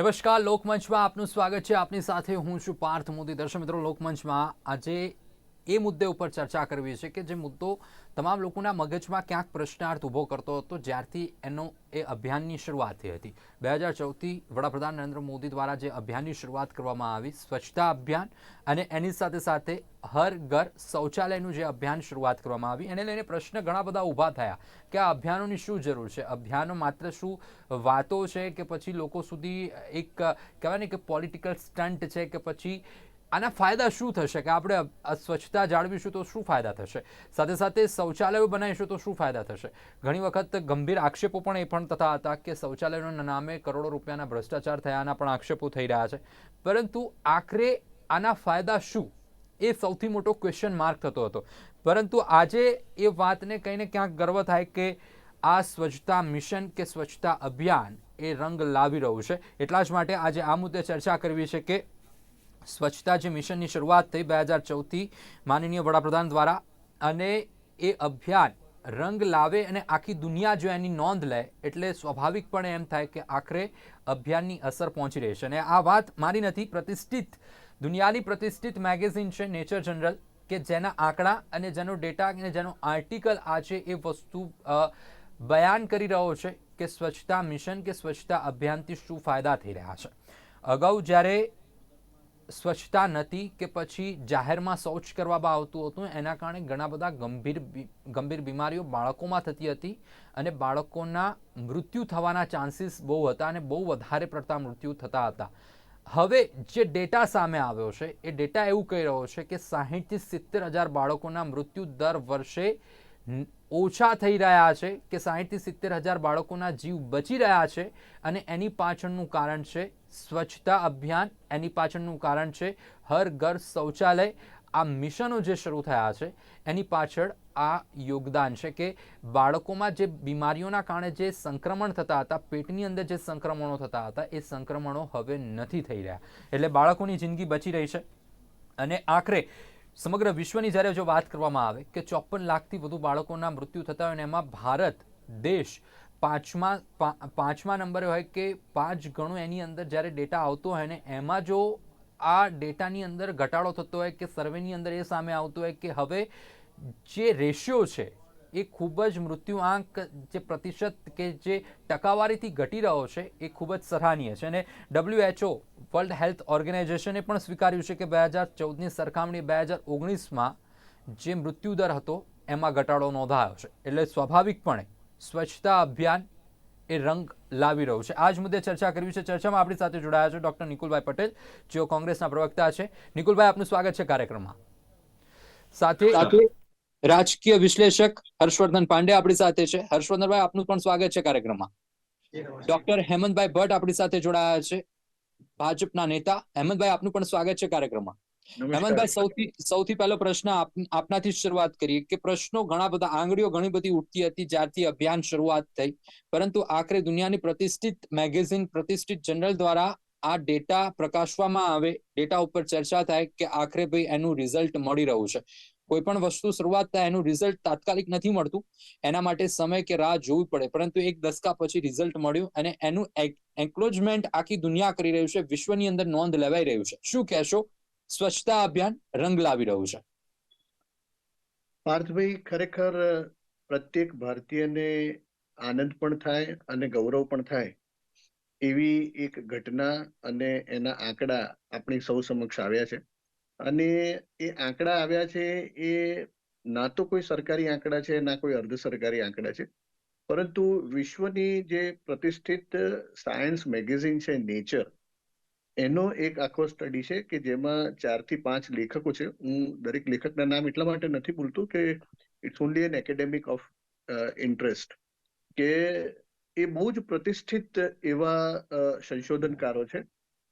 નમસ્કાર, લોકમંચમાં આપનું સ્વાગત છે. આપની સાથે હું છું પાર્થ મોદી. દર્શક મિત્રો, લોકમંચમાં આજે એ મુદ્દે ઉપર ચર્ચા કરવી છે કે જે મુદ્દો તમામ લોકોના મગજમાં ક્યાંક પ્રશ્નાર્થ ઊભો કરતો હતો જ્યારથી એ અભિયાનની શરૂઆત થઈ હતી. 2014થી વડાપ્રધાન નરેન્દ્ર મોદી દ્વારા જે અભિયાનની શરૂઆત કરવામાં આવી, સ્વચ્છતા અભિયાન, અને એની સાથે સાથે હર ઘર શૌચાલયનું જે અભિયાન શરૂઆત કરવામાં આવી, એને લઈને પ્રશ્ન ઘણા બધા ઊભા થયા કે આ અભિયાનોની શું જરૂર છે. અભિયાનો માત્ર શું વાતો છે કે પછી લોકો સુધી એક કહેવાય ને કે પોલિટિકલ સ્ટન્ટ છે કે પછી આના ફાયદા શું થશે કે આપણે સ્વચ્છતા જાળવીશું તો શું ફાયદા થશે, સાથે સાથે શૌચાલયો બનાવીશું તો શું ફાયદા થશે. ઘણી વખત ગંભીર આક્ષેપો પણ એ પણ થતા હતા કે શૌચાલયોના નામે કરોડો રૂપિયાના ભ્રષ્ટાચાર થયાના પણ આક્ષેપો થઈ રહ્યા છે. પરંતુ આખરે આના ફાયદા શું, એ સૌથી મોટો ક્વેશ્ચન માર્ક થતો હતો. પરંતુ આજે એ વાતને કહીને ક્યાંક ગર્વ થાય કે આ સ્વચ્છતા મિશન કે સ્વચ્છતા અભિયાન એ રંગ લાવી રહ્યું છે. એટલા જ માટે આજે આ મુદ્દે ચર્ચા કરવી છે કે સ્વચ્છતા જે મિશનની શરૂઆત થઈ 2014થી માનનીય વડાપ્રધાન દ્વારા, અને એ અભિયાન રંગ લાવે અને આખી દુનિયા જો એની નોંધ લે એટલે સ્વાભાવિકપણે એમ થાય કે આખરે અભિયાનની અસર પહોંચી રહી છે. અને આ વાત મારી નથી, દુનિયાની પ્રતિષ્ઠિત મેગેઝિન છે નેચર જનરલ, કે જેના આંકડા અને જેનો ડેટા અને જેનો આર્ટિકલ આજે એ વસ્તુ બયાન કરી રહ્યો છે કે સ્વચ્છતા મિશન કે સ્વચ્છતા અભિયાનથી શું ફાયદા થઈ રહ્યા છે. અગાઉ જ્યારે સ્વચ્છતા નથી કે પછી જાહેરમાં શૌચ કરવામાં આવતું હતું, એના કારણે ઘણા બધા ગંભીર બીમારીઓ બાળકોમાં થતી હતી અને બાળકોના મૃત્યુ થવાના ચાન્સીસ બહુ હતા અને બહુ વધારે પડતા મૃત્યુ થતા હતા. હવે જે ડેટા સામે આવ્યો છે એ ડેટા એવું કહી રહ્યો છે કે 60,000 થી 70,000 બાળકોના મૃત્યુ દર વર્ષે ઓછા થઈ રહ્યા છે, કે 60,000 થી 70,000 બાળકોના જીવ બચી રહ્યા છે. અને એની પાછળનું કારણ છે સ્વચ્છતા અભિયાન, એની પાછળનું કારણ છે હર ઘર શૌચાલય. આ મિશનો જે શરૂ થયા છે એની પાછળ આ યોગદાન છે કે બાળકોમાં જે બીમારીઓના કારણે જે સંક્રમણ થતા હતા, પેટની અંદર જે સંક્રમણો થતા હતા, એ સંક્રમણો હવે નથી થઈ રહ્યા. એટલે બાળકોની જિંદગી બચી રહી છે. અને આખરે સમગ્ર વિશ્વની જ્યારે જો વાત કરવામાં આવે કે 54 લાખથી વધુ બાળકોના મૃત્યુ થતા હોય અને એમાં ભારત દેશ પાંચમા નંબરે હોય કે 5 ગણું એની અંદર જ્યારે ડેટા આવતો હોય ને એમાં જો આ ડેટાની અંદર ઘટાડો થતો હોય કે સર્વેની અંદર એ સામે આવતું હોય કે હવે જે રેશિયો છે એ ખૂબ જ મૃત્યુઆંક, જે પ્રતિશત કે જે ટકાવારીથી ઘટી રહ્યો છે એ ખૂબ જ સરાહનીય છે. અને WHO વર્લ્ડ હેલ્થ ઓર્ગેનાઇઝેશને પણ સ્વીકાર્યું છે કે 2014ની સરખામણી 2019માં જે મૃત્યુદર હતો એમાં ઘટાડો નોંધાયો છે. એટલે સ્વાભાવિકપણે સ્વચ્છતા અભિયાન એ રંગ લાવી રહ્યું છે. આ જ મુદ્દે ચર્ચા કરવી છે. ચર્ચામાં આપણી સાથે જોડાયા છે ડોક્ટર નિકુલભાઈ પટેલ, જેઓ કોંગ્રેસના પ્રવક્તા છે. નિકુલભાઈ, આપનું સ્વાગત છે કાર્યક્રમમાં. સાથે રાજકીય વિશ્લેષક હર્ષવર્ધન પાંડે આપણી સાથે છે. હર્ષવર્ધનભાઈ, આપનું પણ સ્વાગત છે કાર્યક્રમમાં. ડોક્ટર હેમંતભાઈ ભટ્ટ આપણી સાથે જોડાયા છે, ભાજપના નેતા. હેમંતભાઈ, આપનું પણ સ્વાગત છે કાર્યક્રમમાં. હેમંતભાઈ, સૌથી પહેલો પ્રશ્ન આપનાથી શરૂઆત કરીએ કે પ્રશ્નો ઘણા બધા, આંગળીઓ ઘણી બધી ઉઠતી હતી જ્યારથી અભિયાન શરૂઆત થઈ, પરંતુ આખરે દુનિયાની પ્રતિષ્ઠિત મેગેઝિન, પ્રતિષ્ઠિત જર્નલ દ્વારા આ ડેટા પ્રકાશવામાં આવે, ડેટા ઉપર ચર્ચા થાય કે આખરે ભાઈ એનું રિઝલ્ટ મળી રહ્યું છે. કોઈ પણ વસ્તુ શરૂઆત થાય એનું રિઝલ્ટ તાત્કાલિક નથી મળતું, એના માટે સમય કે રાહ જોવી પડે. પરંતુ એક દશકા પછી રિઝલ્ટ મળ્યું અને એનું એક્નોલેજમેન્ટ આખી દુનિયા કરી રહ્યું છે, વિશ્વની અંદર નોંધ લેવાઈ રહ્યું છે. શું કહેશો, સ્વચ્છતા અભિયાન રંગ લાવી રહ્યું છે? પાર્થભાઈ, ખરેખર પ્રત્યેક ભારતીયને આનંદ પણ થાય અને ગૌરવ પણ થાય એવી એક ઘટના અને એના આંકડા આપણી સૌ સમક્ષ આવ્યા છે. અને એ આંકડા આવ્યા છે એ ના તો કોઈ સરકારી આંકડા છે, ના કોઈ અર્ધ સરકારી આંકડા છે, પરંતુ વિશ્વની જે પ્રતિષ્ઠિત સાયન્સ મેગેઝિન છે નેચર, એનો એક આખો સ્ટડી છે કે જેમાં 4 થી 5 લેખકો છે. હું દરેક લેખકના નામ એટલા માટે નથી બોલતો કે it's only an academic of interest, કે એ બહુ જ પ્રતિષ્ઠિત એવા સંશોધનકારો છે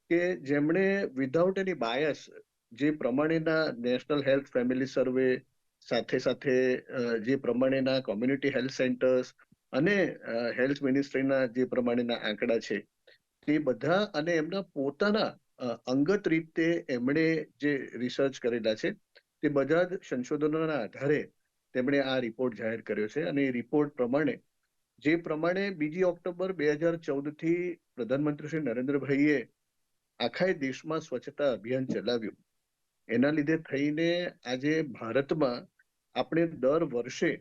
કે જેમણે વિધાઉટ એની બાયસ, જે પ્રમાણેના નેશનલ હેલ્થ ફેમિલી સર્વે, સાથે સાથે જે પ્રમાણેના કોમ્યુનિટી હેલ્થ સેન્ટર્સ અને હેલ્થ મિનિસ્ટ્રીના જે પ્રમાણેના આંકડા છે, તે બધા અને એમના પોતાના અંગત રીતે એમણે જે રિસર્ચ કરેલા છે, તે બધા જ સંશોધનોના આધારે તેમણે આ રિપોર્ટ જાહેર કર્યો છે. અને એ રિપોર્ટ પ્રમાણે જે પ્રમાણે 2 ઓક્ટોબર 2014 થી પ્રધાનમંત્રી શ્રી નરેન્દ્રભાઈએ આખા દેશમાં સ્વચ્છતા અભિયાન ચલાવ્યું, એના લીધે થઈને આજે ભારતમાં આપણે દર વર્ષે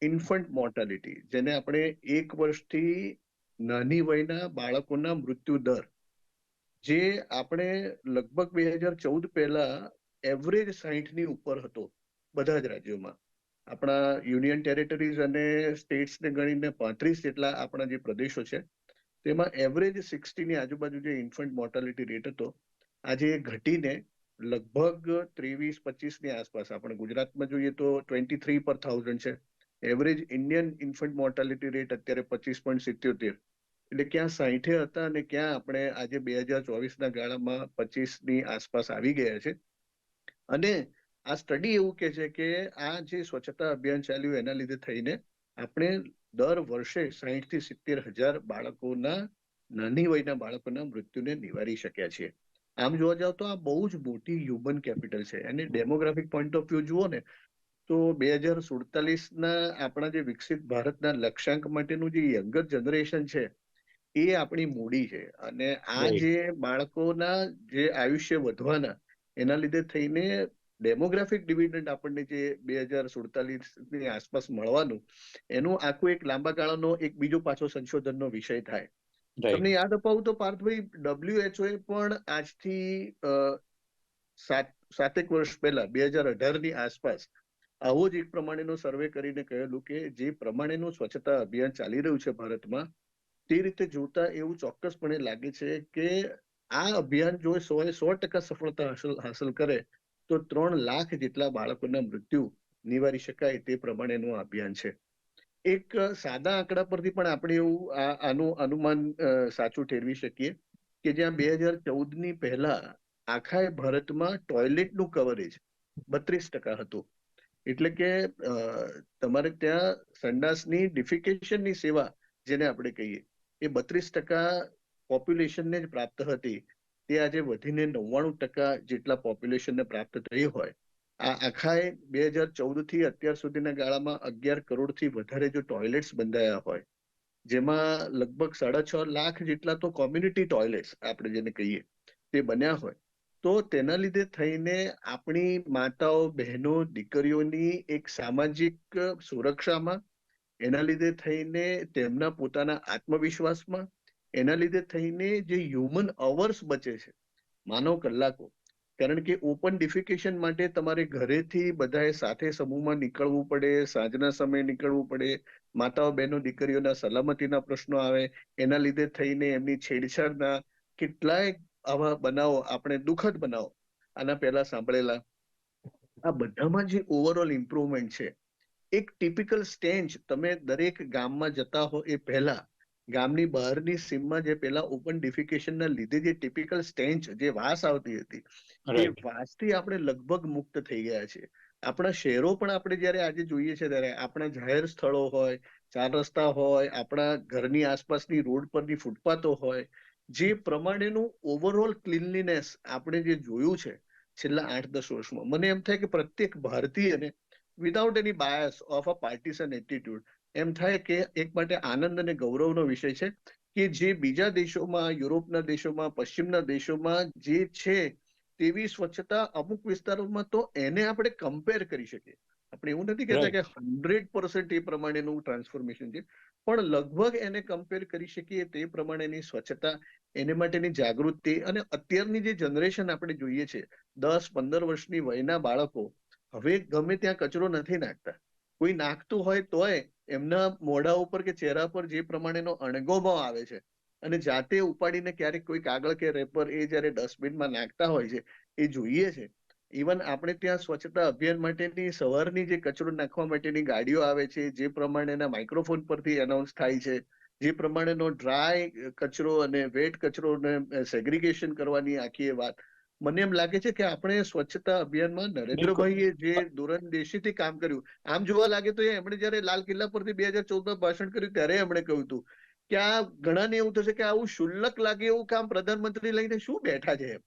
ઇન્ફન્ટ મોર્ટાલિટી, જેને આપણે 1 વર્ષથી નાની વયના બાળકોના મૃત્યુ દર, જે આપણે લગભગ 2014 પહેલા એવરેજ 60 ઉપર હતો બધા જ રાજ્યોમાં. આપણા યુનિયન ટેરેટરીઝ અને સ્ટેટ્સને ગણીને 35 જેટલા આપણા જે પ્રદેશો છે તેમાં એવરેજ 60 ની આજુબાજુ જે ઇન્ફન્ટ મોર્ટાલિટી રેટ હતો, આજે ઘટીને લગભગ 23-25 ની આસપાસ, આપણે ગુજરાતમાં જોઈએ તો 23/1000 છે. Average Indian infant mortality rate અત્યારે 25.77. એટલે ક્યાં 60 હતા અને ક્યાં આપણે આજે 2024 ગાળામાં 25 ની આસપાસ આવી ગયા છે. અને આ સ્ટડી એવું કે છે કે આ જે સ્વચ્છતા અભિયાન ચાલ્યું એના લીધે થઈને આપણે દર વર્ષે 60-70 હજાર બાળકોના, નાની વયના બાળકોના મૃત્યુને નિવારી શક્યા છીએ. આમ જોવા જાવ તો આ બહુ જ મોટી હ્યુમન કેપિટલ છે. અને ડેમોગ્રાફિક પોઈન્ટ ઓફ વ્યૂ જુઓ ને તો 2047 આપણા જે વિકસિત ભારતના લક્ષ્યાંક માટેનું જે યંગર જનરેશન છે એ આપણી મૂડી છે. અને આ રાઈટ. જે બાળકોના જે આયુષ્ય વધવાના, એના લીધે થઈને ડેમોગ્રાફિક ડિવિડન્ડ આપણને જે 2047 ની આસપાસ મળવાનું, એનું આખું એક લાંબા ગાળાનો એક બીજો પાછો સંશોધનનો વિષય થાય. રાઈટ. તમને યાદ અપાવું તો પાર્થભાઈ, WHO પણ આજથી 7-8 વર્ષ પહેલા 2018 ની આસપાસ આવો જ એક પ્રમાણેનો સર્વે કરીને કહેલું કે જે પ્રમાણેનું સ્વચ્છતા અભિયાન ચાલી રહ્યું છે ભારતમાં, તે રીતે જોતા એવું ચોક્કસપણે લાગે છે કે આ અભિયાન જો 100% સફળતા હાંસલ કરે તો 3 લાખ જેટલા બાળકોના મૃત્યુ નિવારી શકાય તે પ્રમાણેનું આ અભિયાન છે. એક સાદા આંકડા પરથી પણ આપણે એવું આનું અનુમાન સાચું ઠેરવી શકીએ કે જ્યાં 2014 ની પહેલા આખા ભારતમાં ટોયલેટનું કવરેજ 32% હતું. એટલે કે તમારે ત્યાં સંડાસની ડિફિકેશનની સેવા, જેને આપણે કહીએ, એ 32% પોપ્યુલેશનને જ પ્રાપ્ત હતી, તે આજે વધીને 99% જેટલા પોપ્યુલેશનને પ્રાપ્ત થઈ હોય. આ આખા 2014 થી અત્યાર સુધીના ગાળામાં 11 કરોડથી વધારે જો ટોયલેટ્સ બંધાયા હોય, જેમાં લગભગ 6.5 લાખ જેટલા તો કોમ્યુનિટી ટોયલેટ્સ આપણે જેને કહીએ તે બન્યા હોય, તો તેના લીધે થઈને આપણી માતાઓ, બહેનો, દીકરીઓની એક સામાજિક સુરક્ષામાં, એના લીધે થઈને તેમના પોતાના આત્મવિશ્વાસમાં, એના લીધે થઈને જે હ્યુમન અવર્સ બચે છે, માનવ કલાકો, કારણ કે ઓપન ડિફિકેશન માટે તમારે ઘરેથી બધાએ સાથે સમૂહમાં નીકળવું પડે, સાંજના સમયે નીકળવું પડે, માતાઓ, બહેનો, દીકરીઓના સલામતીના પ્રશ્નો આવે, એના લીધે થઈને એમની છેડછાડના કેટલાય આવા બનાવો, આપણે દુઃખદ બનાવો આના પહેલા સાંભળેલા. આ બધામાં જે ઓવરઓલ ઇમ્પ્રુવમેન્ટ છે, એક ટિપિકલ સ્ટેન્જ તમે દરેક ગામમાં જતા હો એ પહેલા ગામની બહારની સીમમાં જે પેલા ઓપન ડિફિકેશનના લીધે જે ટિપિકલ સ્ટેન્ચ, જે વાસ આવતી હતી, એ રાઈટ. વાસથી આપણે લગભગ મુક્ત થઈ ગયા છે. આપણા શહેરો પણ આપણે જયારે આજે જોઈએ છે ત્યારે આપણા જાહેર સ્થળો હોય, 4 રસ્તા હોય, આપણા ઘરની આસપાસની રોડ પરની ફૂટપાથો હોય, જે પ્રમાણેનું ઓવરઓલ ક્લીનલીનેસ આપણે જે જોયું છે છેલ્લા 8-10 વર્ષમાં, મને એમ થાય કે પ્રત્યેક ભારતીયને without any bias of a partisan attitude એમ થાય કે એક માટે આનંદ અને ગૌરવનો વિષય છે કે જે બીજા દેશોમાં, યુરોપના દેશોમાં, પશ્ચિમના દેશોમાં જે છે તેવી સ્વચ્છતા અમુક વિસ્તારોમાં તો એને આપણે કમ્પેર કરી શકીએ. આપણે એવું નથી કહેતા રાઈટ. કે 100% એ પ્રમાણેનું ટ્રાન્સફોર્મેશન છે, પણ લગભગ એને કમ્પેર કરી શકીએ તે પ્રમાણેની સ્વચ્છતા, એને માટેની જાગૃતિ. અને અત્યારની જે જનરેશન આપણે જોઈએ છે, 10-15 વર્ષની વયના બાળકો હવે ગમે ત્યાં કચરો નથી નાખતા. કોઈ નાખતું હોય તોય એમના મોઢા ઉપર કે ચહેરા પર જે પ્રમાણેનો અણગમો આવે છે, અને જાતે ઉપાડીને ક્યારેક કોઈ કાગળ કે રેપર એ જયારે ડસ્ટબિનમાં નાખતા હોય છે, એ જોઈએ છે. ઇવન આપણે ત્યાં સ્વચ્છતા અભિયાન માટેની સવારની જે કચરો નાખવા માટેની ગાડીઓ આવે છે, જે પ્રમાણેના માઇક્રોફોન પરથી એનાઉન્સ થાય છે, જે પ્રમાણેનો ડ્રાય કચરો અને વેટ કચરોને સેગ્રીગેશન કરવાની આખી એ વાત, મને એમ લાગે છે કે આપણે સ્વચ્છતા અભિયાનમાં બિલકુલ. નરેન્દ્રભાઈએ જે દૂરંદેશીથી કામ કર્યું, આમ જોવા લાગે તો એમણે જયારે લાલ કિલ્લા પરથી 2014માં ભાષણ કર્યું ત્યારે એમણે કહ્યું હતું કે આ ઘણાને એવું થશે કે આવું શુલ્લક લાગે એવું કામ પ્રધાનમંત્રી લઈને શું બેઠા છે એમ.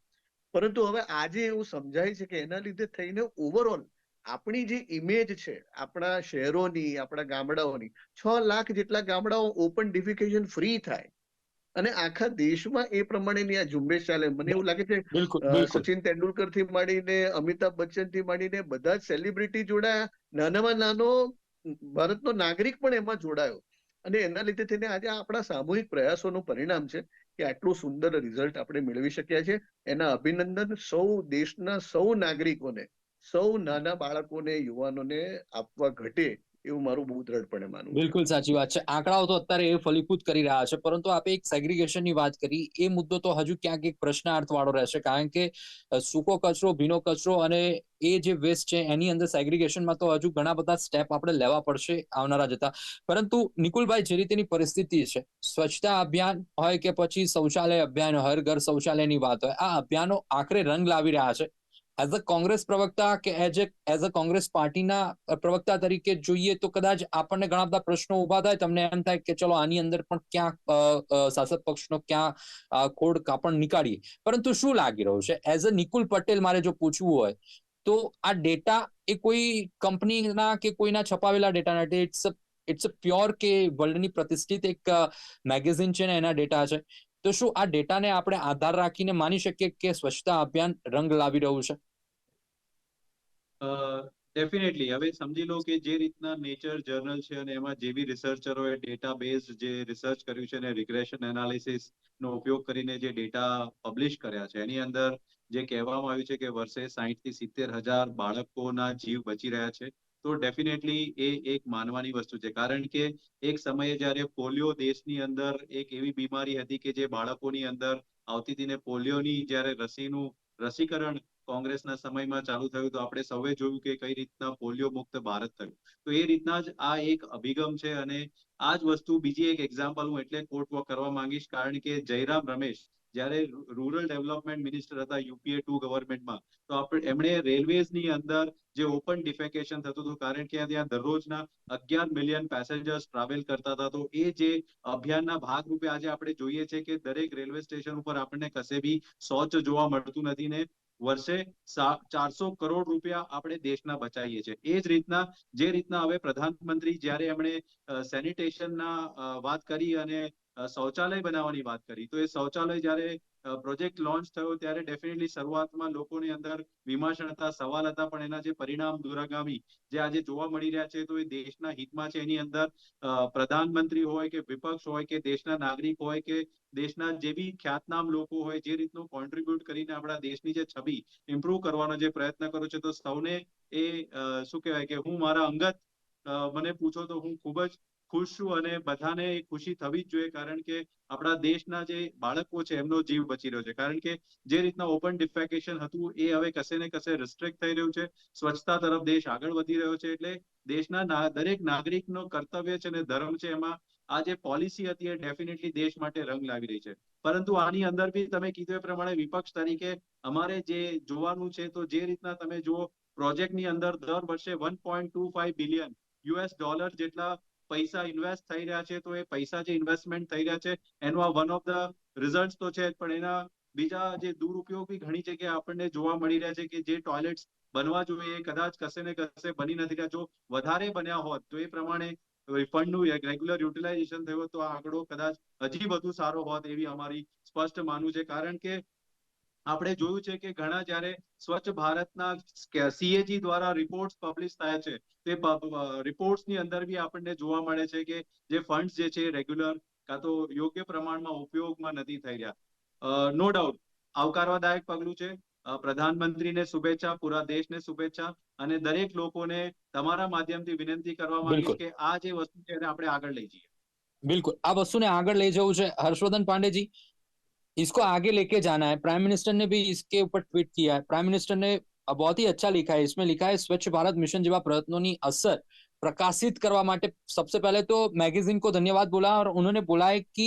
પરંતુ હવે આજે એવું સમજાય છે કે એના લીધે થઈને ઓવરઓલ આપણી જે ઇમેજ છે આપણા શહેરોની, આપણા ગામડાઓની, 6 લાખ જેટલા ગામડાઓ ઓપન ડિફિકેશન ફ્રી થાય અને આખા દેશમાં એ પ્રમાણેની આ ઝુંબેશ ચાલે. મને એવું લાગે છે બિલકુલ બિલકુલ. સચિન તેંડુલકર થી માંડીને અમિતાભ બચ્ચન થી માંડીને બધા જ સેલિબ્રિટી જોડાયા, નાનામાં નાનો ભારતનો નાગરિક પણ એમાં જોડાયો અને એના લીધે થઈને આજે આપણા સામૂહિક પ્રયાસોનું પરિણામ છે કે આટલું સુંદર રિઝલ્ટ આપણે મેળવી શક્યા છે. એના અભિનંદન સૌ દેશના સૌ નાગરિકોને, સૌ નાના બાળકોને, યુવાનોને આપવા ઘટે એવું મારું બહુ દ્રઢપણે માનવું છે. બિલકુલ સાચી વાત છે. આંકડાઓ તો અત્યારે એ ફલીભૂત કરી રહ્યા છે, પરંતુ આપે એક સેગ્રીગેશનની વાત કરી, એ મુદ્દો તો હજુ ક્યાંક એક પ્રશ્નાર્થ વાળો રહેશે, કારણ કે સૂકો કચરો, ભીનો કચરો અને એ જે વેસ્ટ છે એની અંદર સેગ્રીગેશનમાં તો હજુ ઘણા બધા સ્ટેપ આપણે લેવા પડશે આવનારા જતા. પરંતુ નિકુલભાઈ, જે રીતેની પરિસ્થિતિ છે, સ્વચ્છતા અભિયાન હોય કે પછી શૌચાલય અભિયાન, હર ઘર શૌચાલયની વાત હોય, આ અભિયાનો આખરે રંગ લાવી રહ્યા છે. એઝ અ કોંગ્રેસ પ્રવક્તા કે એઝ અ કોંગ્રેસ પાર્ટીના પ્રવક્તા તરીકે જોઈએ તો કદાચ આપણને ઘણા બધા પ્રશ્નો ઉભા થાય. તમને એમ થાય કે ચલો આની અંદર પણ ક્યાંક શાસક પક્ષનો ક્યાં ખોડ કાપડ નીકાળીએ. પરંતુ શું લાગી રહ્યું છે એઝ અ નિકુલ પટેલ, મારે જો પૂછવું હોય તો આ ડેટા એ કોઈ કંપનીના કે કોઈના છપાવેલા ડેટા નથી. ઇટ્સ અ પ્યોર કે વર્લ્ડની પ્રતિષ્ઠિત એક મેગેઝિન છે ને એના ડેટા છે. તો શું આ ડેટાને આપણે આધાર રાખીને માની શકીએ કે સ્વચ્છતા અભિયાન રંગ લાવી રહ્યું છે? ડેફિનેટલી. હવે સમજી લો કે જે રીતના નેચર જર્નલ છે અને એમાં જે બી રિસર્ચરોએ ડેટાબેઝ જે રિસર્ચ કર્યું છે અને રિગ્રેશન એનાલિસિસ નો ઉપયોગ કરીને જે ડેટા પબ્લિશ કર્યા છે, એની અંદર જે કહેવામાં આવ્યું છે કે વર્ષે 60 થી 70,000 બાળકોના જીવ બચી રહ્યા છે. તો ડેફિનેટલી એ એક માનવાની વસ્તુ છે, કારણ કે એક સમયે જ્યારે પોલિયો દેશની અંદર એક એવી બીમારી હતી કે જે બાળકોની અંદર આવતી હતી ને પોલિયોની જ્યારે રસીનું રસીકરણ કોંગ્રેસના સમયમાં ચાલુ થયું તો આપણે સૌએ જોયું કે કઈ રીતના પોલિયો મુક્ત ભારત થયું. તો એ રીતના જ આ એક અભિગમ છે અને આ જ વસ્તુ, બીજી એક એક્ઝામ્પલ હું એટલે કોટ કરવા માંગીશ, કારણ કે જયરામ રમેશ જ્યારે રૂરલ ડેવલપમેન્ટ મિનિસ્ટર હતા યુપીએ 2 ગવર્મેન્ટમાં, તો એમણે રેલવેઝની અંદર જે ઓપન ડિફેકેશન થતું હતું, કારણ કે ત્યાં દરરોજના 11 મિલિયન પેસેન્જર્સ ટ્રાવેલ કરતા હતા, તો એ જે અભિયાનના ભાગરૂપે આજે આપણે જોઈએ છે કે દરેક રેલવે સ્ટેશન ઉપર આપણને કશે બી શૌચ જોવા મળતું નથી ને વર્ષે 400 કરોડ રૂપિયા આપણે દેશના બચાવીએ છીએ. એ જ રીતના જે રીતના હવે પ્રધાનમંત્રી જ્યારે એમણે સેનિટેશનના વાત કરી અને શૌચાલય બનાવવાની વાત કરી, તો એ શૌચાલય જ્યારે પ્રોજેક્ટ લોન્ચ થયો ત્યારે ડેફિનેટલી શરૂઆતમાં લોકોની અંદર વિમર્શન હતા, સવાલ હતા, પણ એના જે પરિણામ દૂરગામી જે આજે જોવા મળી રહ્યા છે તો એ દેશના હિતમાં છે. એની અંદર પ્રધાનમંત્રી હોય કે વિપક્ષ હોય કે દેશના નાગરિક હોય કે દેશના જે બી ખ્યાતનામ લોકો હોય, જે રીતનું કોન્ટ્રીબ્યુટ કરીને આપણા દેશની જે છબી ઇમ્પ્રુવ કરવાનો જે પ્રયત્ન કર્યો છે, તો સૌને એ શું કહેવાય કે હું મારા અંગત મને પૂછો તો હું ખૂબ જ ખુશ છું અને બધાને ખુશી થવી જ જોઈએ, કારણ કે આપણા દેશના જે બાળકો છે એમનો જીવ બચી રહ્યો છે. કારણ કે જે રીતના ઓપન ડિફેકેશન હતું એ હવે કશે ને કશે રિસ્ટ્રિક્ટ થઈ રહ્યું છે. સ્વચ્છતા તરફ દેશ આગળ વધી રહ્યો છે, એટલે દેશના દરેક નાગરિકનો કર્તવ્ય છે અને ધર્મ છે, એમાં આ જે પોલિસી હતી એ ડેફિનેટલી દેશ માટે રંગ લાવી રહી છે. પરંતુ આની અંદર બી તમે કીધું એ પ્રમાણે વિપક્ષ તરીકે અમારે જે જોવાનું છે, તો જે રીતના તમે જુઓ પ્રોજેક્ટની અંદર દર વર્ષે 1.25 બિલિયન યુએસ ડોલર જેટલા પૈસા ઇન્વેસ્ટ થઈ રહ્યા છે, તો એ પૈસા જે ઇન્વેસ્ટમેન્ટ થઈ રહ્યા છે એનું આ વન ઓફ ધ રિઝલ્ટ તો છે, પણ એના બીજા જે દુરુપયોગ બી ઘણી જગ્યાએ આપણને જોવા મળી રહ્યા છે કે જે ટોયલેટ્સ બનવા જોઈએ કદાચ કશે ને કશે બની નથી રહ્યા. જો વધારે બન્યા હોત તો એ પ્રમાણે ફંડનું રેગ્યુલર યુટિલાઇઝેશન થયું તો આ આંકડો કદાચ હજી વધુ સારો હોત એવી અમારી સ્પષ્ટ માનવું છે. કારણ કે આપણે જોયું છે કે ઘણા જ્યારે સ્વચ્છ ભારતના સીએજી દ્વારા રિપોર્ટ્સ પબ્લિશ થયા છે, તે રિપોર્ટ્સની અંદર બી આપણને જોવા મળે છે કે જે ફંડ્સ જે છે રેગ્યુલર કાં તો યોગ્ય પ્રમાણમાં ઉપયોગમાં નથી થઈ રહ્યા. નો ડાઉટ આવકારવાદાયક પગલું છે. પ્રધાનમંત્રીને શુભેચ્છા, પૂરા દેશને શુભેચ્છા, અને દરેક લોકોને તમારા માધ્યમથી વિનંતી કરવા માંગીશ બિલકુલ કે આ જે વસ્તુ છે એને આપણે આગળ લઈ જઈએ. बिल्कुल, આ वस्तु ने आगे ले जाऊँ છે. हर्षवर्धन पांडे जी, इसको आगे लेके जाना है. प्राइम मिनिस्टर ने भी इसके ऊपर ट्वीट किया है. प्राइम मिनिस्टर ने बहुत ही अच्छा लिखा है. इसमें लिखा है स्वच्छ भारत मिशन જેવા પ્રયત્નોની અસર प्रकाशित करवा માટે सबसे पहले तो मैगजीन को धन्यवाद बोला और उन्होंने बोला है कि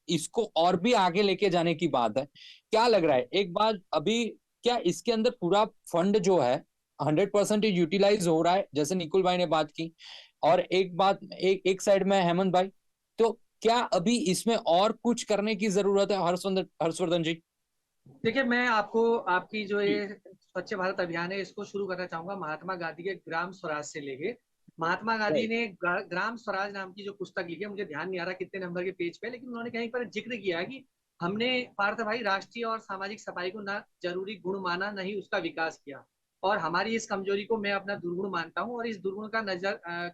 इसको और भी आगे लेके जाने की बात है. क्या लग रहा है एक बार अभी क्या इसके अंदर पूरा फंड जो है 100% यूटिलाइज हो रहा है जैसे निकुल भाई ने बात की, और एक बात एक साइड में हेमंत भाई, तो क्या अभी इसमें और कुछ करने की जरूरत है हर्षवर्धन जी? देखिए, मैं आपको आपकी जो जी ये स्वच्छ भारत अभियान है, इसको शुरू करना चाहूंगा महात्मा गांधी के ग्राम स्वराज से लेके। महात्मा गांधी ने ग्राम स्वराज नाम की जो पुस्तक लिखी है, मुझे ध्यान नहीं आ रहा कितने नंबर के पेज पे, लेकिन उन्होंने कहीं पर जिक्र किया है कि हमने पार्थ भाई राष्ट्रीय और सामाजिक सफाई को ना जरूरी गुण माना, नहीं उसका विकास किया। और हमारी इस कमजोरी को मैं अपना दुर्गुण मानता हूँ, और इस दुर्गुण का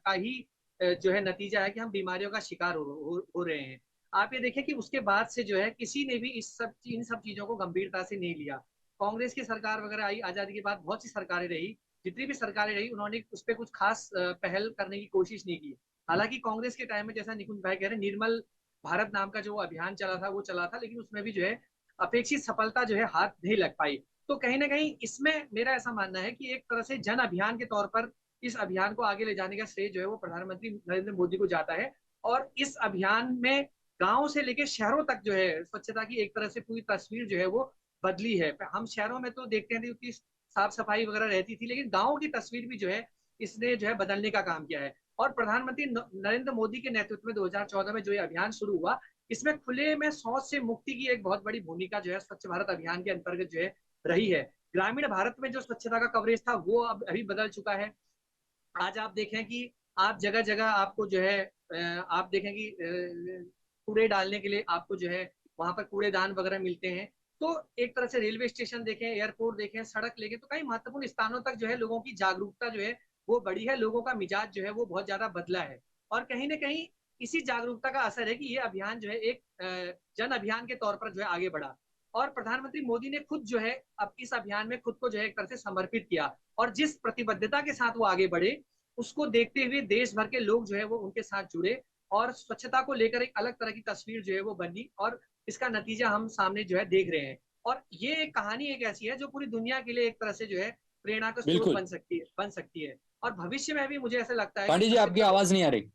का ही जो है नतीजा है कि हम बीमारियों का शिकार हो रहे हैं। आप ये देखिए कि उसके बाद से जो है किसी ने भी इन सब चीजों को गंभीरता से नहीं लिया। कांग्रेस की सरकार वगैरह आई, आजादी के बाद बहुत सी सरकारें रही, जितनी भी सरकारें रही उन्होंने उस पर कुछ खास पहल करने की कोशिश नहीं की। हालांकि कांग्रेस के टाइम में, जैसा निकुंज भाई कह रहे हैं, निर्मल भारत नाम का जो अभियान चला था वो चला था, लेकिन उसमें भी जो है अपेक्षित सफलता जो है हाथ नहीं लग पाई। तो कहीं ना कहीं इसमें मेरा ऐसा मानना है कि एक तरह से जन अभियान के तौर पर इस अभियान को आगे ले जाने का श्रेय जो है वो प्रधानमंत्री नरेंद्र मोदी को जाता है। और इस अभियान में गांव से लेकर शहरों तक जो है स्वच्छता की एक तरह से पूरी तस्वीर जो है वो बदली है। हम शहरों में तो देखते हैं कि साफ सफाई वगैरह रहती थी, लेकिन गाँव की तस्वीर भी जो है इसने जो है बदलने का काम किया है। और प्रधानमंत्री नरेंद्र मोदी के नेतृत्व में 2014 में जो ये अभियान शुरू हुआ, इसमें खुले में शौच से मुक्ति की एक बहुत बड़ी भूमिका जो है स्वच्छ भारत अभियान के अंतर्गत जो है रही है। ग्रामीण भारत में जो स्वच्छता का कवरेज था वो अब अभी बदल चुका है। आज आप देखें कि आप जगह जगह आपको जो है आप देखें कि कूड़े डालने के लिए आपको जो है वहां पर कूड़ेदान वगैरह मिलते हैं। तो एक तरह से रेलवे स्टेशन देखें, एयरपोर्ट देखें, सड़क लेके, तो कई महत्वपूर्ण स्थानों तक जो है लोगों की जागरूकता जो है वो बढ़ी है, लोगों का मिजाज जो है वो बहुत ज्यादा बदला है। और कहीं ना कहीं इसी जागरूकता का असर है कि ये अभियान जो है एक जन अभियान के तौर पर जो है आगे बढ़ा। और प्रधानमंत्री मोदी ने खुद जो है अब इस अभियान में खुद को जो है एक तरह से समर्पित किया, और जिस प्रतिबद्धता के साथ वो आगे बढ़े उसको देखते हुए देश भर के लोग जो है वो उनके साथ जुड़े, और स्वच्छता को लेकर एक अलग तरह की तस्वीर जो है वो बनी, और इसका नतीजा हम सामने जो है देख रहे हैं। और ये एक कहानी एक ऐसी है जो पूरी दुनिया के लिए एक तरह से जो है प्रेरणा का स्रोत बिल्कुल। बन सकती है। और भविष्य में भी मुझे ऐसा लगता है कि पांडे जी आपकी आवाज नहीं आ रही।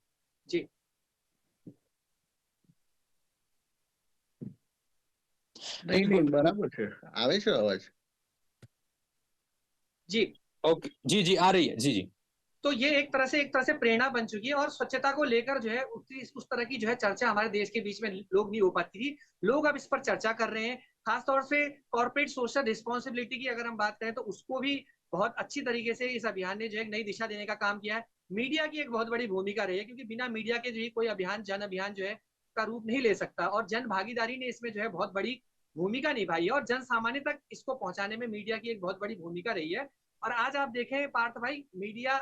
जी નહીં બરાબર છે, આવે છે અવાજ? जी ओके, जी जी आ रही है, जी जी। तो ये एक तरह से प्रेरणा बन चुकी है, और स्वच्छता को लेकर जो है उस तरह की जो है चर्चा हमारे देश के बीच में लोग नहीं हो पाती थी। लोग अब इस पर चर्चा कर रहे हैं। खासतौर से कॉर्पोरेट सोशल रिस्पॉन्सिबिलिटी की अगर हम बात करें तो उसको भी बहुत अच्छी तरीके से इस अभियान ने जो है नई दिशा देने का काम किया है। मीडिया की एक बहुत बड़ी भूमिका रही है, क्योंकि बिना मीडिया के जो है कोई अभियान जन अभियान जो है का रूप नहीं ले सकता, और जन भागीदारी ने इसमें जो है बहुत बड़ी भूमिका निभाई है, और जन सामान्य तक इसको पहुंचाने में मीडिया की एक बहुत बड़ी भूमिका रही है। और आज आप देखें पार्थ भाई, मीडिया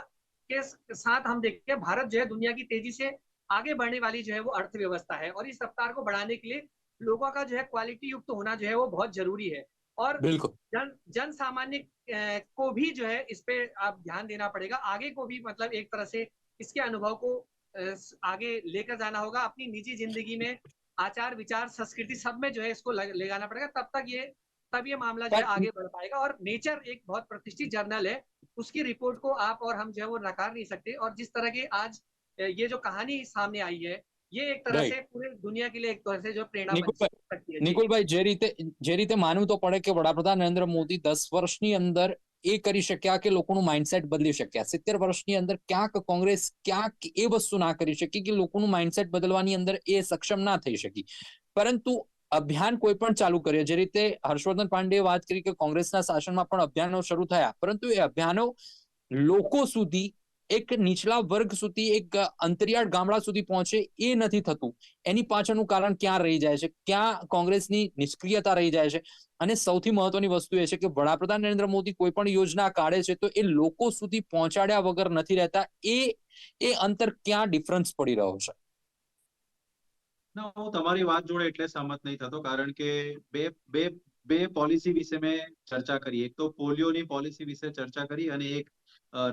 के साथ हम देखते हैं भारत जो है दुनिया की तेजी से आगे बढ़ने वाली जो है वो अर्थव्यवस्था है, और इस रफ्तार को बढ़ाने के लिए लोगों का जो है क्वालिटी युक्त होना जो है वो बहुत जरूरी है। और बिल्कुल जन सामान्य को भी जो है इस पे आप ध्यान देना पड़ेगा, आगे को भी मतलब एक तरह से इसके अनुभव को आगे लेकर जाना होगा अपनी निजी जिंदगी में, आचार विचार संस्कृति सब में जो है इसको ले जाना पड़ेगा। तब ये मामला जो है आगे बढ़ पाएगा। और नेचर एक बहुत प्रतिष्ठित जर्नल है, उसकी रिपोर्ट को आप और हम जो है वो नकार नहीं सकते। और जिस तरह के आज ये जो कहानी सामने आई है, ये एक तरह से पूरे दुनिया के लिए एक तरह से जो प्रेरणा बन सकती है। નિકુલભાઈ, જે રીતે માનવું તો પડે કે વડાપ્રધાન નરેન્દ્ર મોદી 10 વર્ષની અંદર એ કરી શક્યા કે લોકોનું માઇન્ડસેટ બદલી શક્યા, 70 વર્ષની અંદર ક્યાંક કોંગ્રેસ ક્યાંક એ વસ્તુ ના કરી શકી કે લોકોનું માઇન્ડસેટ બદલવાની અંદર એ સક્ષમ ના થઈ શકી, પરંતુ અભિયાન કોઈ પણ ચાલુ કરે, જે રીતે હર્ષવર્ધન પાંડેએ વાત કરી કે કોંગ્રેસના શાસનમાં પણ અભિયાનો શરૂ થયા, પરંતુ એ અભિયાનો લોકો સુધી, એક નીચલા વર્ગ સુધી, એક અંતરિયાળ ગામડા સુધી પહોંચે એ નથી થતું. એની પાછળનું કારણ ક્યાં રહી જાય છે, ક્યાં કોંગ્રેસની નિષ્ક્રિયતા રહી જાય છે, અને સૌથી મહત્વની વસ્તુ એ છે કે વડાપ્રધાન નરેન્દ્ર મોદી કોઈ પણ યોજના કાઢે છે તો એ લોકો સુધી પહોંચાડ્યા વગર નથી રહેતા. એ અંતર ક્યાં ડિફરન્સ પડી રહ્યો છે? ના, હું તમારી વાત જોડે એટલે સહમત નહીં થતો, કારણ કે બે પોલિસી વિશે મેં ચર્ચા કરી. એક તો પોલિયોની પોલિસી વિશે ચર્ચા કરી, અને એક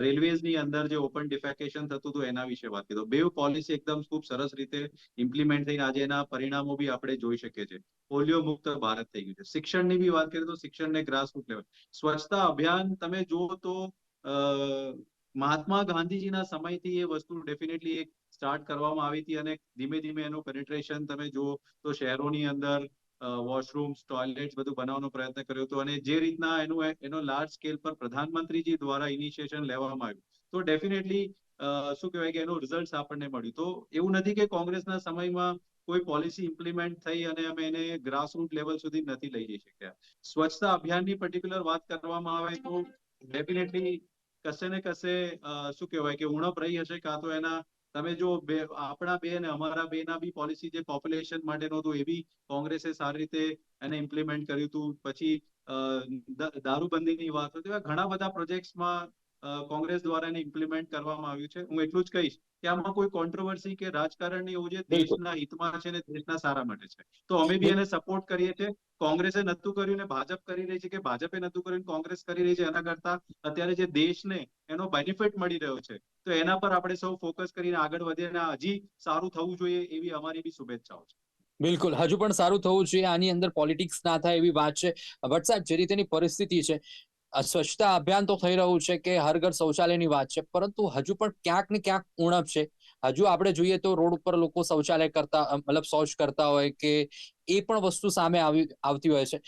રેલવેઝની અંદર જે ઓપન ડિફેકેશન થતું હતું એના વિશે વાત કરી. તો બે પોલિસી એકદમ ખૂબ સરસ રીતે ઇમ્પ્લિમેન્ટ થઈને આજે એના પરિણામો બી આપણે જોઈ શકીએ છીએ. પોલિયો મુક્ત ભારત થઈ ગયું છે. શિક્ષણની બી વાત કરીએ તો શિક્ષણને ગ્રાસરૂટ લેવલ, સ્વચ્છતા અભિયાન તમે જુઓ તો મહાત્મા ગાંધીજીના સમયથી એ વસ્તુ ડેફિનેટલી એક સ્ટાર્ટ કરવામાં આવી હતી, અને ધીમે ધીમે એનું પેનિટ્રેશન તમે જુઓ તો શહેરોની અંદર વોશરૂમ્સ, ટોયલેટ્સ બધું બનાવવાનો પ્રયત્ન કર્યો હતો, અને જે રીતના એનો લાર્જ સ્કેલ પર પ્રધાનમંત્રીજી દ્વારા ઇનિશિયેશન લેવામાં આવ્યું, તો ડેફિનેટલી શું કહેવાય કે એનું રિઝલ્ટ આપણને મળ્યું. તો એવું નથી કે કોંગ્રેસના સમયમાં કોઈ પોલિસી ઇમ્પ્લિમેન્ટ થઈ અને અમે એને ગ્રાસરૂટ લેવલ સુધી નથી લઈ જઈ શક્યા. સ્વચ્છતા અભિયાનની પર્ટિક્યુલર વાત કરવામાં આવે તો ડેફિનેટલી કશે ને કશે શું કહેવાય કે ઉણપ રહી હશે, કાં તો એના તમે જો આપણા બે અને અમારા બે ના બી પોલિસી જે પોપ્યુલેશન માટેનો હતું એ બી કોંગ્રેસે સારી રીતે એને ઇમ્પ્લિમેન્ટ કર્યું હતું. પછી દારૂબંધીની વાત હોય, એવા ઘણા બધા પ્રોજેક્ટ્સમાં કોંગ્રેસ દ્વારા એને ઇમ્પ્લિમેન્ટ કરવામાં આવ્યું છે. હું એટલું જ કહીશ કે આમાં કોઈ કોન્ટ્રોવર્સી કે રાજકારણ નહીં હોવું જોઈએ, દેશના હિતમાં છે અને દેશના સારા માટે છે. તો અમે બી એને સપોર્ટ કરીએ છીએ. કોંગ્રેસે નતું કર્યું ને ભાજપ કરી રહી છે, કે ભાજપે નતું કર્યું કોંગ્રેસ કરી રહી છે, એના કરતા અત્યારે જે દેશને એનો બેનિફિટ મળી રહ્યો છે તો એના પર આપણે સૌ ફોકસ કરીને આગળ વધીએ અને હજી સારું થવું જોઈએ એવી અમારી બી શુભેચ્છાઓ છે. બિલકુલ, હજુ પણ સારું થવું જોઈએ, આની અંદર પોલિટિક્સ ના થાય એવી વાત છે. ભટ્ટ સાહેબ, જે રીતેની પરિસ્થિતિ છે, સ્વચ્છતા અભિયાન તો થઈ રહ્યું છે કે હર ઘર શૌચાલયની વાત છે, પરંતુ હજુ પણ ક્યાંક ને ક્યાંક ઉણપ છે. હજુ આપણે જોઈએ તો રોડ ઉપર લોકો શૌચાલય કરતા, મતલબ શૌચ કરતા હોય કે એ પણ વસ્તુ સામે આવતી હોય છે.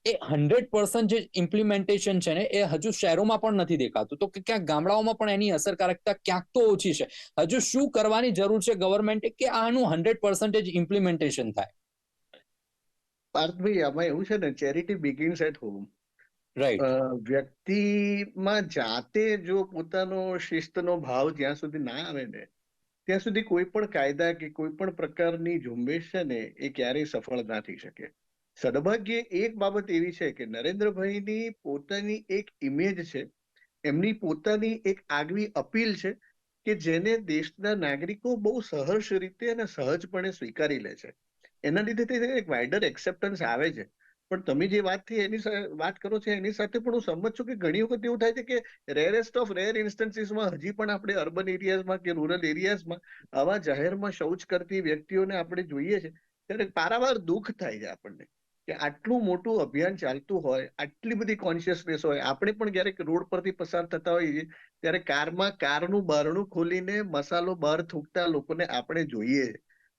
એ 100% જે ઇમ્પ્લિમેન્ટેશન છે ને એ હજુ શહેરોમાં પણ નથી દેખાતું, તો ક્યાંક ગામડાઓમાં પણ એની અસરકારકતા ક્યાંક તો ઓછી છે. હજુ શું કરવાની જરૂર છે ગવર્મેન્ટે કે આનું 100% ઇમ્પ્લિમેન્ટેશન થાય? પાર્થભાઈ, આમાં એવું છે ને, charity begins at home. Right. વ્યક્તિમાં જાતે જો પોતાનો શિસ્તનો ભાવ જ્યાં સુધી ના આવે ને ત્યાં સુધી કોઈ પણ કાયદા કે કોઈ પણ પ્રકારની ઝુંબેશ છે ને એ ક્યારેય સફળ ના થઈ શકે. સદભાગ્યે એક બાબત એવી છે કે નરેન્દ્રભાઈની પોતાની એક ઇમેજ છે, એમની પોતાની એક આગવી અપીલ છે કે જેને દેશના નાગરિકો બહુ સહર્ષ રીતે અને સહજપણે સ્વીકારી લે છે. એના લીધે તેને એક વાઇડર એક્સેપ્ટન્સ આવે છે. પણ તમે જે વાત કરો છો એની સાથે પણ હું સમજ છું કે ઘણી વખત એવું થાય છે કે રેરેસ્ટ ઓફ રેર ઇન્સ્ટન્સીસમાં હજી પણ આપણે અર્બન એરિયાઝમાં કે રૂરલ એરિયાઝમાં આવા જાહેરમાં શૌચ કરતી વ્યક્તિઓને આપણે જોઈએ છે ત્યારે પારાવાર દુઃખ થાય છે આપણને કે આટલું મોટું અભિયાન ચાલતું હોય, આટલી બધી કોન્શિયસનેસ હોય, આપણે પણ ક્યારેક રોડ પરથી પસાર થતા હોઈએ ત્યારે કારમાં કારનું બારણું ખોલીને મસાલો બહાર થૂકતા લોકોને આપણે જોઈએ,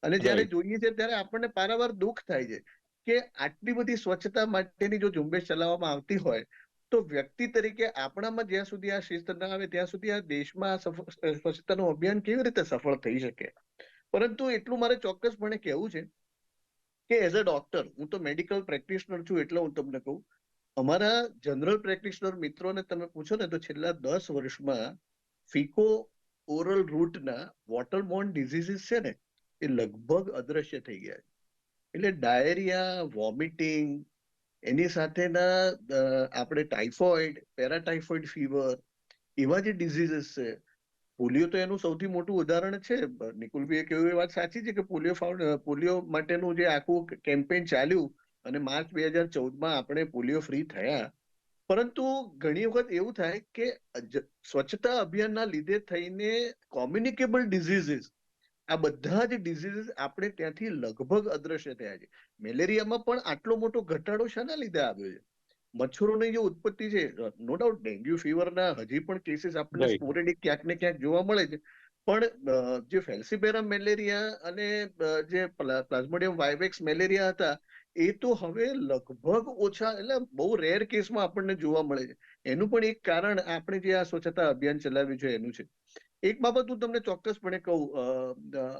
અને જ્યારે જોઈએ છે ત્યારે આપણને પારાવાર દુઃખ થાય છે કે આટલી બધી સ્વચ્છતા માટેની જો ઝુંબેશ ચલાવવામાં આવતી હોય તો વ્યક્તિ તરીકે આપણામાં જ્યાં સુધી આ શિસ્ત ના આવે ત્યાં સુધી આ દેશમાં સ્વચ્છતાનું અભિયાન કેવી રીતે સફળ થઈ શકે. પરંતુ એટલું મારે ચોક્કસપણે કહેવું છે કે એઝ અ ડોક્ટર, હું તો મેડિકલ પ્રેક્ટિશનર છું એટલે હું તમને કહું, અમારા જનરલ પ્રેક્ટિશનર મિત્રોને તમે પૂછો ને તો છેલ્લા 10 વર્ષમાં ફિકો ઓરલ રૂટના વોટરબોર્ન ડિઝીઝીસ છે ને એ લગભગ અદ્રશ્ય થઈ ગયા છે. એટલે ડાયરિયા, વોમિટિંગ, એની સાથેના આપણે ટાઇફોઇડ, પેરાટાઇફોઇડ ફીવર, એવા જે ડિઝીઝીસ છે, પોલિયો તો એનું સૌથી મોટું ઉદાહરણ છે. નિકુલભાઈએ કહ્યું એ વાત સાચી છે કે પોલિયો માટેનું જે આખું કેમ્પેન ચાલ્યું અને માર્ચ 2014માં આપણે પોલિયો ફ્રી થયા, પરંતુ ઘણી વખત એવું થાય કે સ્વચ્છતા અભિયાનના લીધે થઈને કોમ્યુનિકેબલ ડિઝીઝીસ, આ બધા જ ડિઝીઝીસ આપણે ત્યાંથી લગભગ અદ્રશ્ય થયા છે. મેલેરિયામાં પણ આટલો મોટો ઘટાડો શાના લીધે આવ્યો છે? મચ્છરોની જે ઉત્પત્તિ છે, નો ડાઉટ ડેન્ગ્યુ ફીવરના હજી પણ કેસીસ આપણને સ્પોરેડિક ક્યાંક ને ક્યાંક જોવા મળે છે, પણ જે ફેલ્સીબેરમ મેલેરિયા અને જે પ્લાઝ્મોડિયમ વાઇવેક્સ મેલેરિયા હતા એ તો હવે લગભગ ઓછા, એટલે બહુ રેર કેસમાં આપણને જોવા મળે છે. એનું પણ એક કારણ આપણે જે આ સ્વચ્છતા અભિયાન ચલાવ્યું છે એનું છે. એક બાબત હું તમને ચોક્કસપણે કહું,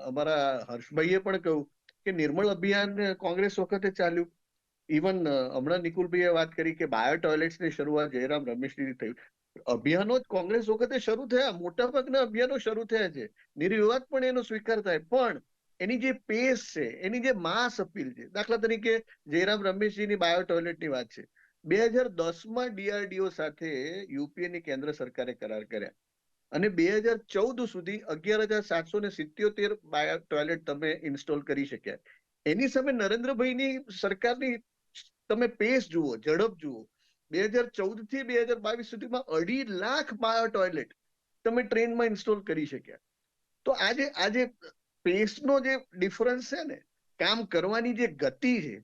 અમારા હર્ષભાઈએ પણ કહ્યું કે નિર્મળ અભિયાન કોંગ્રેસ વખતે ચાલ્યું. ઇવન હમણાં નિકુલભાઈએ વાત કરી કે બાયો ટોયલેટ્સની શરૂઆત જયરામ રમેશજી થયું. અભિયાનો જ કોંગ્રેસ વખતે શરૂ થયા, મોટાભાગના અભિયાનો શરૂ થયા છે, નિર્વિવાદ પણ એનો સ્વીકાર થાય, પણ એની જે પેસ છે, એની જે માસ અપીલ છે, દાખલા તરીકે જયરામ રમેશજીની બાયો ટોયલેટની વાત છે, 2010માં DRDO સાથે યુપીએની કેન્દ્ર સરકારે કરાર કર્યા અને 2014 સુધી 11,777 બાયો ટોયલેટ તમે ઇન્સ્ટોલ કરી શક્યા. એની સામે નરેન્દ્રભાઈની સરકારની તમે પેસ જુઓ, ઝડપ જુઓ. 2014 થી 2022 સુધીમાં 2.5 લાખ બાયો ટોયલેટ તમે ટ્રેનમાં ઇન્સ્ટોલ કરી શક્યા. તો આજે પેસનો જે ડિફરન્સ છે ને, કામ કરવાની જે ગતિ છે,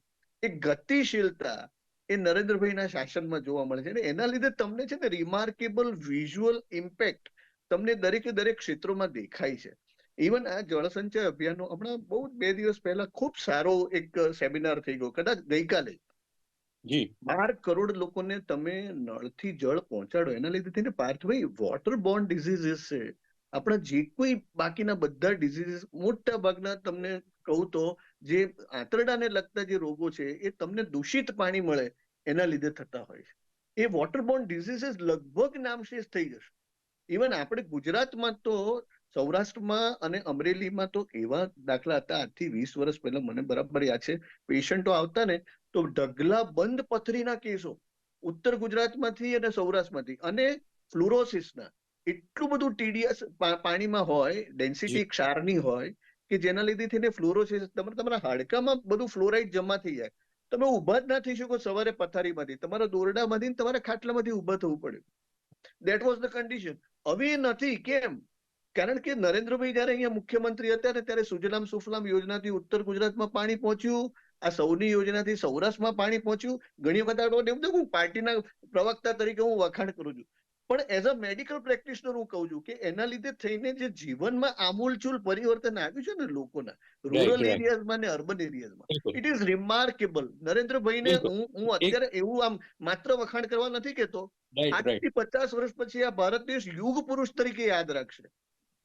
એ ગતિશીલતા એ નરેન્દ્રભાઈના શાસનમાં જોવા મળે છે અને એના લીધે તમને છે ને રિમાર્કેબલ વિઝ્યુઅલ ઇમ્પેક્ટ તમને દરેકે દરેક ક્ષેત્રોમાં દેખાય છે. ઇવન આ જળસંચય અભિયાનનો હમણાં બહુ 2 દિવસ પહેલા ખૂબ સારો એક સેમિનાર થઈ ગયો, કદાચ ગઈકાલે. 12 કરોડ લોકોને તમે નળથી જળ પહોંચાડો, એના લીધે થઈને પાર્થભાઈ વોટર બોર્ન ડિઝીઝીસ છે, આપણા જે કોઈ બાકીના બધા ડિઝીઝીસ મોટા ભાગના તમને કહું તો જે આંતરડાને લગતા જે રોગો છે એ તમને દૂષિત પાણી મળે એના લીધે થતા હોય છે. એ વોટરબોર્ન ડિઝીઝીસ લગભગ નામશેષ થઈ જશે. ઇવન આપણે ગુજરાતમાં તો સૌરાષ્ટ્રમાં અને અમરેલીમાં તો એવા દાખલા હતા આજથી 20 વર્ષ પહેલા, મને બરાબર યાદ છે, પેશન્ટો આવતા ને તો ઢગલા બંધ પથરીના કેસો ઉત્તર ગુજરાતમાંથી અને સૌરાષ્ટ્રમાંથી, અને ફ્લુરોસિસના એટલું બધું ટીડીએસ પાણીમાં હોય, ડેન્સિટી ક્ષારની હોય કે જેના લીધે થઈને ફ્લોરોસિસ તમારા હાડકામાં બધું ફ્લોરાઇડ જમા થઈ જાય. તમે ઊભા જ ના થઈ શકો સવારે પથારીમાંથી, તમારા દોરડામાંથી ને તમારા ખાટલામાંથી ઊભા થવું પડે. That was the condition. હવે એ નથી. કેમ? કારણ કે નરેન્દ્રભાઈ જયારે અહીંયા મુખ્યમંત્રી હતા ને ત્યારે સુજલામ સુફલામ યોજનાથી ઉત્તર ગુજરાતમાં પાણી પહોંચ્યું, આ સૌની યોજનાથી સૌરાષ્ટ્રમાં પાણી પહોંચ્યું. ઘણી વખત હું પાર્ટીના પ્રવક્તા તરીકે હું વખાણ કરું છું, પણ એઝ અ મેડિકલ પ્રેક્ટિશનર હું કહું છું કે એના લીધે થઈને જે જીવનમાં આમૂલચૂલ પરિવર્તન આવ્યું છે ને લોકોના, રૂરલ એરિયાઝમાં ને અર્બન એરિયાઝમાં, ઇટ ઇઝ રિમાર્કેબલ. નરેન્દ્રભાઈને હું અત્યારે એવું આમ માત્ર વખાણ કરવા નથી કહેતો, 8 થી 50 વર્ષ પછી આ ભારત દેશ યુગ પુરુષ તરીકે યાદ રાખશે.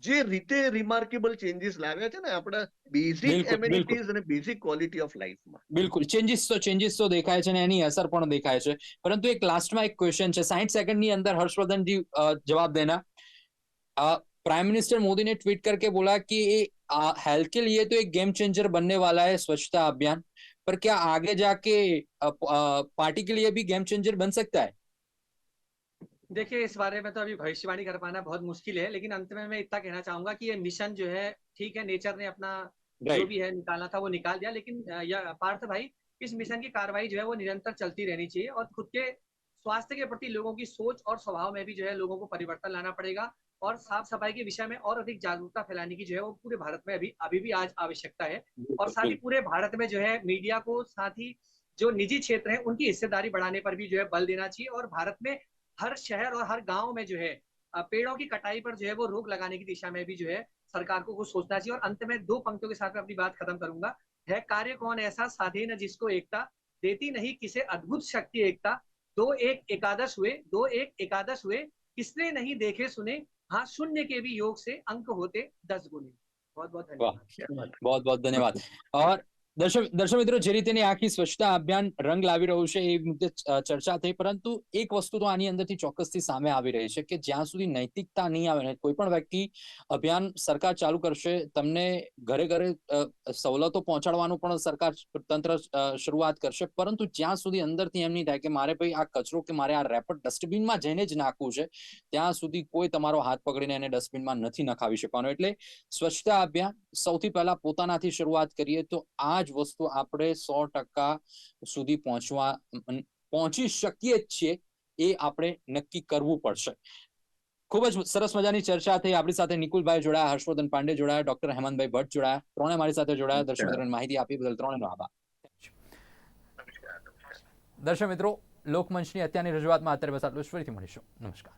જે રીતે રિમાર્કેબલ ચેન્જીસ લાવ્યા છે ને આપણા બેઝિક એમ્યુનિટીઝ અને બેઝિક ક્વોલિટી ઓફ લાઈફમાં. બિલકુલ ચેન્જીસ તો દેખાય છે ને એની અસર પણ દેખાય છે. પરંતુ એક લાસ્ટમાં એક ક્વેશ્ચન છે, 60 સેकंड अंदर हर्षवर्धन जी जवाब देना. प्राइम मिनिस्टर मोदी ने ट्वीट करके बोला कि हेल्थ के लिए तो एक गेम चेंजर बनने वाला है स्वच्छता अभियान, पर क्या आगे जाके पार्टी के लिए भी गेम चेंजर बन सकता है? देखिए, इस बारे में तो अभी भविष्यवाणी कर पाना बहुत मुश्किल है, लेकिन अंत में मैं इतना कहना चाहूंगा कि ये मिशन जो है, ठीक है, नेचर ने अपना जो भी है निकालना था वो निकाल दिया, लेकिन पार्थ भाई, इस मिशन की कार्रवाई जो है वो निरंतर चलती रहनी चाहिए और खुद के स्वास्थ्य के प्रति लोगों की सोच और स्वभाव में भी जो है लोगों को परिवर्तन लाना पड़ेगा और साफ सफाई के विषय में और अधिक जागरूकता फैलाने की जो है वो पूरे भारत में अभी भी आज आवश्यकता है। और साथ ही पूरे भारत में जो है मीडिया को, साथ ही जो निजी क्षेत्र है उनकी हिस्सेदारी बढ़ाने पर भी जो है बल देना चाहिए और भारत में हर शहर और हर गांव में जो है पेड़ों की कटाई पर जो है वो रोक लगाने की दिशा में भी जो है सरकार को कुछ सोचना चाहिए। और अंत में 2 पंक्तियों के साथ में अपनी बात खत्म करूंगा। है कार्य कौन ऐसा साधे न जिसको एकता, देती नहीं किसे अद्भुत शक्ति एकता, 2 एक एकादश हुए, किसने नहीं देखे सुने, हाँ शून्य के भी योग से अंक होते 10 गुने। बहुत बहुत धन्यवाद। बहुत बहुत धन्यवाद। और દર્શક મિત્રો, જે રીતેની આખી સ્વચ્છતા અભિયાન રંગ લાવી રહ્યું છે એ મુદ્દે ચર્ચા થઈ, પરંતુ એક વસ્તુ તો આની અંદરથી ચોક્કસથી સામે આવી રહી છે કે જ્યાં સુધી નૈતિકતા નહીં આવે ને કોઈ પણ વ્યક્તિ અભિયાન સરકાર ચાલુ કરશે, તમને ઘરે ઘરે સવલતો પહોંચાડવાનું પણ સરકાર તંત્ર શરૂઆત કરશે, પરંતુ જ્યાં સુધી અંદરથી એમ નહીં થાય કે મારે ભાઈ આ કચરો કે મારે આ રેપર ડસ્ટબિનમાં જઈને જ નાખવું છે, ત્યાં સુધી કોઈ તમારો હાથ પકડીને એને ડસ્ટબિનમાં નથી નખાવી શકવાનો. એટલે સ્વચ્છતા અભિયાન સૌથી પહેલા પોતાનાથી શરૂઆત કરીએ તો આ જ વસ્તુ આપણે 100% સુધી પહોંચી શકીએ જ છીએ, એ આપણે નક્કી કરવું પડશે. ખૂબ જ સરસ મજાની ચર્ચા થઈ. આપણી સાથે નિકુલભાઈ જોડાયા, હર્ષવર્ધન પાંડે જોડાયા, ડોક્ટર હેમંતભાઈ ભટ્ટ જોડાયા, ત્રણે મારી સાથે જોડાયા. દર્શક મિત્રોને માહિતી આપી બદલ ત્રણેયનો આભાર. દર્શક મિત્રો, લોકમંચની અત્યારની રજૂઆતમાં અત્યારે બસ આટલું જ. ફરીથી મળીશું. નમસ્કાર.